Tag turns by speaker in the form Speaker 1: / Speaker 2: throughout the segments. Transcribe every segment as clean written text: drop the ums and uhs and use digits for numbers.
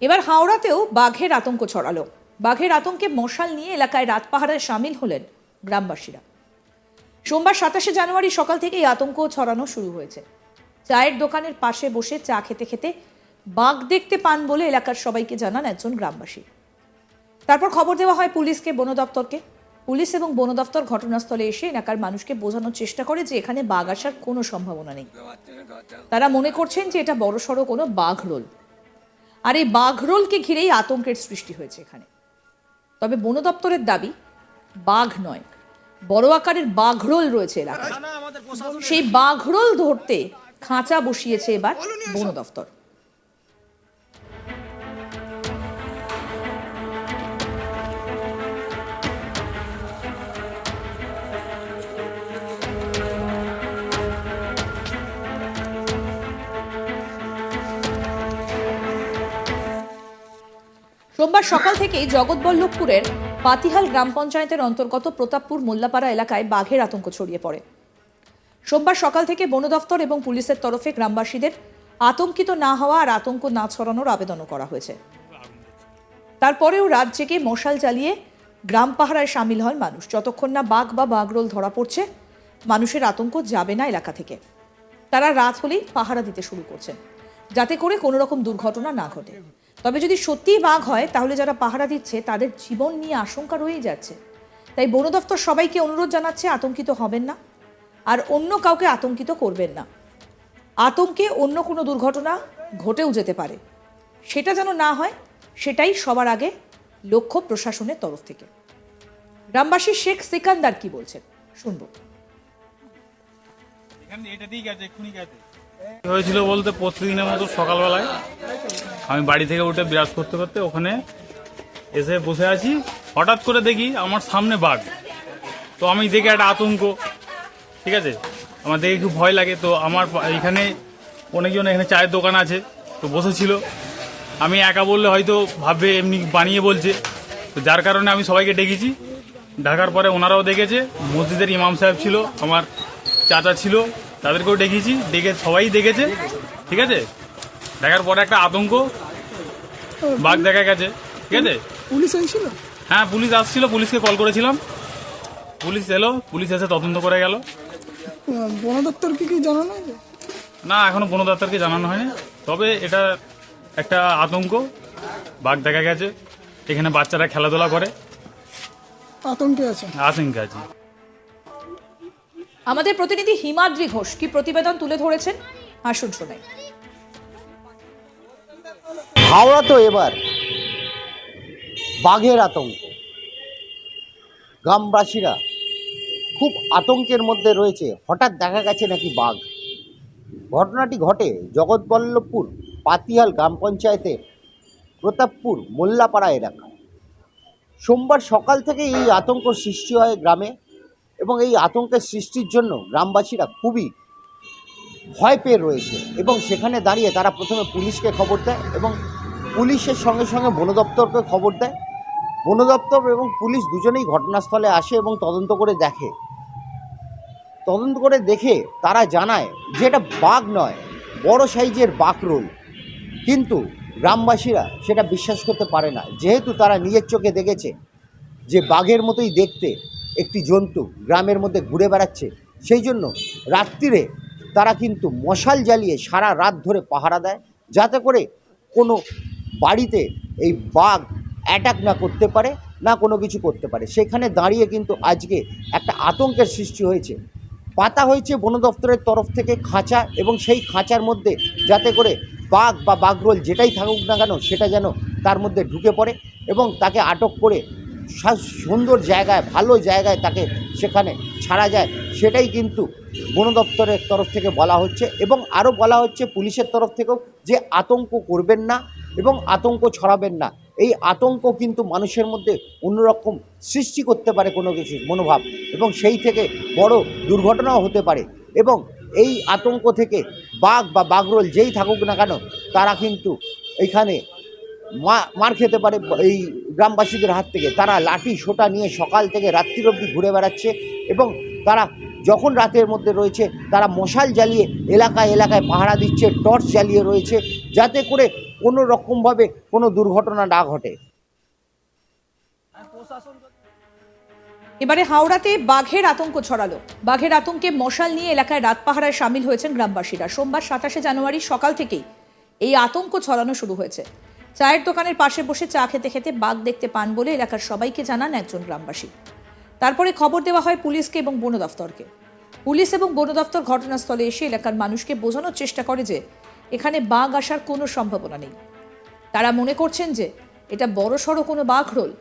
Speaker 1: এবার হাওড়াতেও বাঘের আতঙ্ক ছড়ালো। বাঘের আতঙ্কে মশাল নিয়ে এলাকায় রাত পাহারায় সামিল হলেন গ্রামবাসীরা। সোমবার 27শে জানুয়ারি সকাল থেকে এই আতঙ্ক ছড়ানো শুরু হয়েছে। চায়ের দোকানের পাশে বসে চা খেতে খেতে বাঘ দেখতে পান বলে এলাকার সবাইকে জানান একজন গ্রামবাসী। তারপর খবর দেওয়া হয় পুলিশকে, বন দপ্তরকে। পুলিশ এবং বন দপ্তর ঘটনাস্থলে এসে এলাকার মানুষকে বোঝানোর চেষ্টা করে যে এখানে বাঘ আসার কোনো সম্ভাবনা নেই। তারা মনে করছেন যে এটা বড়সড় কোনো বাঘরোল, আর এই বাঘরোলকে ঘিরেই আতঙ্কের সৃষ্টি হয়েছে এখানে। তবে বন দপ্তরের দাবি বাঘ নয়, বড় আকারের বাঘরোল রয়েছে এলাকায়। সেই বাঘরোল ধরতে খাঁচা বসিয়েছে এবার বন দপ্তর। সোমবার সকাল থেকেই জগৎবল্লভপুরের পাতিহাল গ্রাম পঞ্চায়েতের অন্তর্গত প্রতাপপুর মোল্লাপাড়া এলাকায় বাঘের আতঙ্ক ছড়িয়ে পড়ে। সোমবার সকাল থেকে বন দফতর এবং পুলিশের তরফে গ্রামবাসীদের আতঙ্কিত না হওয়া আর আতঙ্ক না ছড়ানোর আবেদনও করা হয়েছে। তারপরেও রাত জেগে মশাল জ্বালিয়ে গ্রাম পাহারায় সামিল হন মানুষ। যতক্ষণ না বাঘ বা বাঘরোল ধরা পড়ছে, মানুষের আতঙ্ক যাবে না এলাকা থেকে। তারা রাত হলেই পাহারা দিতে শুরু করছেন, যাতে করে কোনো রকম দুর্ঘটনা না ঘটে। তবে যদি সত্যিই বাঘ হয়, তাহলে যারা পাহারা দিচ্ছে তাদের জীবন নিয়ে আশঙ্কা রয়েই যাচ্ছে। তাই বন দফতর সবাইকে অনুরোধ জানাচ্ছে, আতঙ্কিত হবেন না আর অন্য কাউকে আতঙ্কিত করবেন না। আতঙ্কে অন্য কোনো দুর্ঘটনা ঘটেও যেতে পারে, সেটা যেন না হয়, সেটাই সবার আগে লক্ষ্য প্রশাসনের তরফ থেকে। গ্রামবাসী শেখ সিকান্দার কি বলছেন শুনবো।
Speaker 2: হয়েছিল বলতে, প্রতিদিনের মতো সকালবেলায় আমি বাড়ি থেকে উঠে বিরাজ করতে করতে ওখানে এসে বসে আছি। হঠাৎ করে দেখি আমার সামনে বাঘ। তো আমি দেখে একটা আতঙ্ক, ঠিক আছে, আমার দেখে খুব ভয় লাগে। তো আমার এখানে অনেকজন এখানে চায়ের দোকান আছে, তো বসেছিল। আমি একা বললে হয়তো ভাববে এমনি বানিয়ে বলছে, তো যার কারণে আমি সবাইকে ডেকেছি। ডাকার পরে ওনারাও দেখেছে, মসজিদের ইমাম সাহেব ছিল, আমার চাচা ছিল, তাদেরকেও ডেকেছি, ডেকে সবাই দেখেছে, ঠিক আছে। দেখার পরে একটা আতঙ্ক, বাঘ দেখা গেছে, ঠিক আছে।
Speaker 3: পুলিশ এসেছিল?
Speaker 2: হ্যাঁ, পুলিশ আসছিল, পুলিশকে কল করেছিলাম, পুলিশ এলো, পুলিশ এসে তদন্ত করে গেল।
Speaker 3: বন দপ্তরকে কি জানানো হয়েছে?
Speaker 2: না, এখনো বন দপ্তরকে জানানো হয়নি। তবে এটা একটা আতঙ্ক, বাঘ দেখা গেছে, এখানে বাচ্চারা খেলাধুলা করে,
Speaker 3: আতঙ্কে আছে।
Speaker 2: আতঙ্কে আছে।
Speaker 1: আমাদের প্রতিনিধি হিমাদ্রি ঘোষ কি প্রতিবেদন তুলে ধরেছেন, আসুন শোনাই।
Speaker 4: হাওড়া তো এবার বাঘের আতঙ্ক, গ্রামবাসীরা খুব আতঙ্কের মধ্যে রয়েছে। হঠাৎ দেখা গেছে নাকি বাঘ। ঘটনাটি ঘটে জগৎবল্লভপুর পাতিহাল গ্রাম পঞ্চায়েতের প্রতাপপুর মোল্লাপাড়া এলাকায়। সোমবার সকাল থেকে এই আতঙ্ক সৃষ্টি হয় গ্রামে, এবং এই আতঙ্কের সৃষ্টির জন্য গ্রামবাসীরা খুবই ভয় পেয়ে রয়েছে। এবং সেখানে দাঁড়িয়ে তারা প্রথমে পুলিশকে খবর দেয়, এবং পুলিশের সঙ্গে সঙ্গে বন দপ্তরকে খবর দেয়। বন দপ্তর এবং পুলিশ দুজনেই ঘটনাস্থলে আসে এবং তদন্ত করে দেখে। তদন্ত করে দেখে তারা জানায় যে এটা বাঘ নয়, বড় সাইজের বাঘরোল। কিন্তু গ্রামবাসীরা সেটা বিশ্বাস করতে পারে না, যেহেতু তারা নিজের চোখে দেখেছে যে বাঘের মতোই দেখতে একটি জন্তু গ্রামের মধ্যে ঘুরে বেড়াচ্ছে। সেই জন্য রাত্রিরে তারা কিন্তু মশাল জ্বালিয়ে সারা রাত ধরে পাহারা দেয়, যাতে করে কোনো বাড়িতে এই বাঘ অ্যাটাক না করতে পারে, না কোনো কিছু করতে পারে। সেখানে দাঁড়িয়ে কিন্তু আজকে একটা আতঙ্কের সৃষ্টি হয়েছে। পাতা হয়েছে বন দপ্তরের তরফ থেকে খাঁচা, এবং সেই খাঁচার মধ্যে যাতে করে বাঘ বা বাঘরোল যেটাই থাকুক না কেন, সেটা যেন তার মধ্যে ঢুকে পড়ে এবং তাকে আটক করে সুন্দর জায়গায়, ভালো জায়গায় তাকে সেখানে ছাড়া যায়। সেটাই কিন্তু বন দপ্তরের তরফ থেকে বলা হচ্ছে, এবং আরও বলা হচ্ছে পুলিশের তরফ থেকেও যে আতঙ্ক করবেন না এবং আতঙ্ক ছড়াবেন না। এই আতঙ্ক কিন্তু মানুষের মধ্যে অন্যরকম সৃষ্টি করতে পারে কোনো কিছু মনোভাব, এবং সেই থেকে বড় দুর্ঘটনাও হতে পারে। এবং এই আতঙ্ক থেকে বাঘ বা বাঘরোল যেই থাকুক না কেন, তারা কিন্তু এইখানে মার খেতে পারে এই গ্রামবাসীদের হাত থেকে। তারা লাঠি সোটা নিয়ে সকাল থেকে রাত্রির অবধি ঘুরে বেড়াচ্ছে, এবং তারা যখন রাতের মধ্যে রয়েছে তারা মশাল জ্বালিয়ে এলাকায় এলাকায় পাহারা দিচ্ছে, টর্চ জ্বালিয়ে রয়েছে, যাতে করে কোনো রকমভাবে কোনো দুর্ঘটনা না ঘটে।
Speaker 1: এবারে হাওড়াতে বাঘের আতঙ্ক ছড়ালো। বাঘের আতঙ্কে মশাল নিয়ে এলাকায় রাত পাহারায় সামিল হয়েছেন গ্রামবাসীরা। সোমবার 27 জানুয়ারি সকাল থেকেই এই আতঙ্ক ছড়ানো শুরু হয়েছে। চায়ের দোকানের পাশে বসে চা খেতে খেতে বাঘ দেখতে পান বলে এলাকার সবাইকে জানান একজন গ্রামবাসী। তারপরে খবর দেওয়া হয় পুলিশকে এবং বন দফতরকে। পুলিশ এবং বন দফতর ঘটনাস্থলে এসে এলাকার মানুষকে বোঝানোর চেষ্টা করে যে এখানে বাঘ আসার কোনো সম্ভাবনা নেই। তারা মনে করছেন যে এটা বড়সড় কোনো বাঘরোল,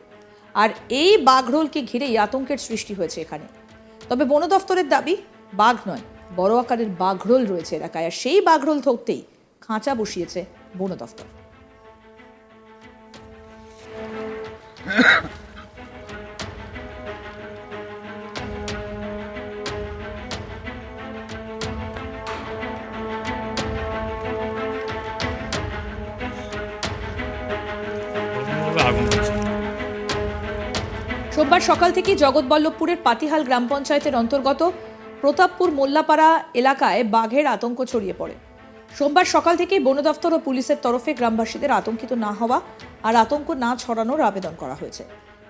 Speaker 1: আর এই বাঘরোলকে ঘিরেই আতঙ্কের সৃষ্টি হয়েছে এখানে। তবে বন দফতরের দাবি বাঘ নয়, বড় আকারের বাঘরোল রয়েছে এলাকায়, আর সেই বাঘরোল ধরতেই খাঁচা বসিয়েছে বন দফতর।
Speaker 2: আগুন দিচ্ছে।
Speaker 1: সোমবার সকাল থেকে জগৎবল্লভপুরের পাতিহাল গ্রাম পঞ্চায়েতের অন্তর্গত প্রতাপপুর মোল্লাপাড়া এলাকায় বাঘের আতঙ্ক ছড়িয়ে পড়ে। সোমবার সকাল থেকে বন দফতর ও পুলিশের তরফে গ্রামবাসীদের আতঙ্কিত না হওয়া আর আতঙ্ক না ছড়ানোর আবেদন করা হয়েছে।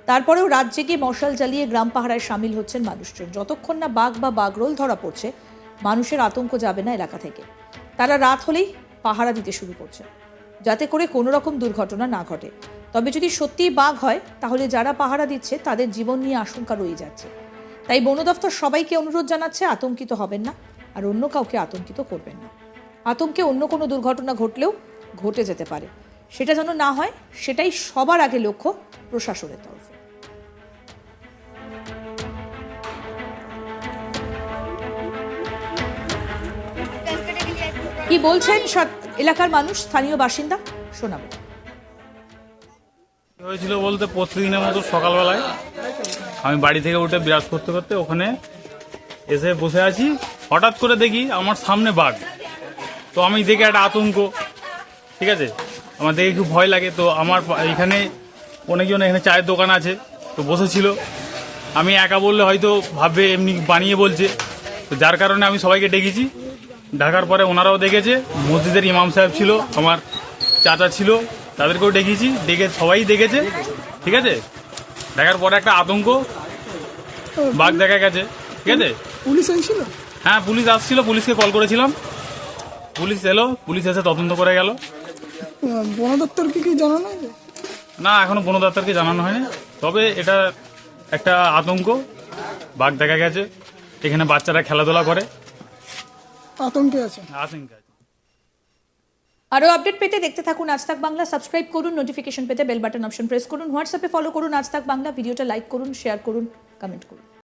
Speaker 1: তারপরেও রাত জেগে মশাল জ্বালিয়ে গ্রাম পাহারায় সামিল হচ্ছেন মানুষজন। যতক্ষণ না বাঘ বা বাঘরোল ধরা পড়ছে, মানুষের আতঙ্ক যাবে না এলাকা থেকে। তারা রাত হলেই পাহারা দিতে শুরু করছে, যাতে করে কোনো রকম দুর্ঘটনা না ঘটে। তবে যদি সত্যিই বাঘ হয়, তাহলে যারা পাহারা দিচ্ছে তাদের জীবন নিয়ে আশঙ্কা রয়ে যাচ্ছে। তাই বন দফতর সবাইকে অনুরোধ জানাচ্ছে আতঙ্কিত হবেন না, আর অন্য কাউকে আতঙ্কিত করবেন না। আতঙ্কে অন্য কোনো দুর্ঘটনা ঘটলেও ঘটে যেতে পারে, সেটা যেন না হয়, সেটাই সবার আগে লক্ষ্য প্রশাসনের তরফে। কি বলছেন এলাকার মানুষ, স্থানীয় বাসিন্দা, শোনাবো।
Speaker 2: কি হয়েছিল বলতে, প্রতিদিনের মতো সকালবেলায় আমি বাড়ি থেকে উঠে বিরাজ করতে করতে ওখানে এসে বসে আছি। হঠাৎ করে দেখি আমার সামনে বাঘ। তো আমি দেখে একটা আতঙ্ক, ঠিক আছে, আমার দেখে খুব ভয় লাগে। তো আমার এখানে অনেকজন এখানে চায়ের দোকান আছে, তো বসেছিল। আমি একা বললে হয়তো ভাববে এমনি বানিয়ে বলছে, তো যার কারণে আমি সবাইকে ডেকেছি। ডাকার পরে ওনারাও দেখেছে, মসজিদের ইমাম সাহেব ছিল, আমার চাচা ছিল, তাদেরকেও ডেকেছি, ডেকে সবাই দেখেছে, ঠিক আছে। দেখার পরে একটা আতঙ্ক, বাঘ দেখা গেছে, ঠিক আছে।
Speaker 3: পুলিশ এসেছিল?
Speaker 2: হ্যাঁ, পুলিশ আসছিল, পুলিশকে কল করেছিলাম, পুলিশ এলো, পুলিশ এসে তদন্ত করে গেল।
Speaker 3: বন দপ্তরকে কি জানানো হয়েছে?
Speaker 2: না, এখনো বন দপ্তরকে জানানো হয়নি। তবে এটা একটা আতঙ্ক, বাঘ দেখা গেছে, এখানে বাচ্চারা খেলাধুলা করে,
Speaker 3: আতঙ্কে আছে।
Speaker 2: আশঙ্কা আছে।
Speaker 1: আরও আপডেট পেতে দেখতে থাকুন আজ তাক বাংলা। সাবস্ক্রাইব করুন, নোটিফিকেশন পেতে বেল বাটন অপশন প্রেস করুন, হোয়াটসঅ্যাপে ফলো করুন আজ তাক বাংলা, ভিডিওটা লাইক করুন, শেয়ার করুন, কমেন্ট করুন।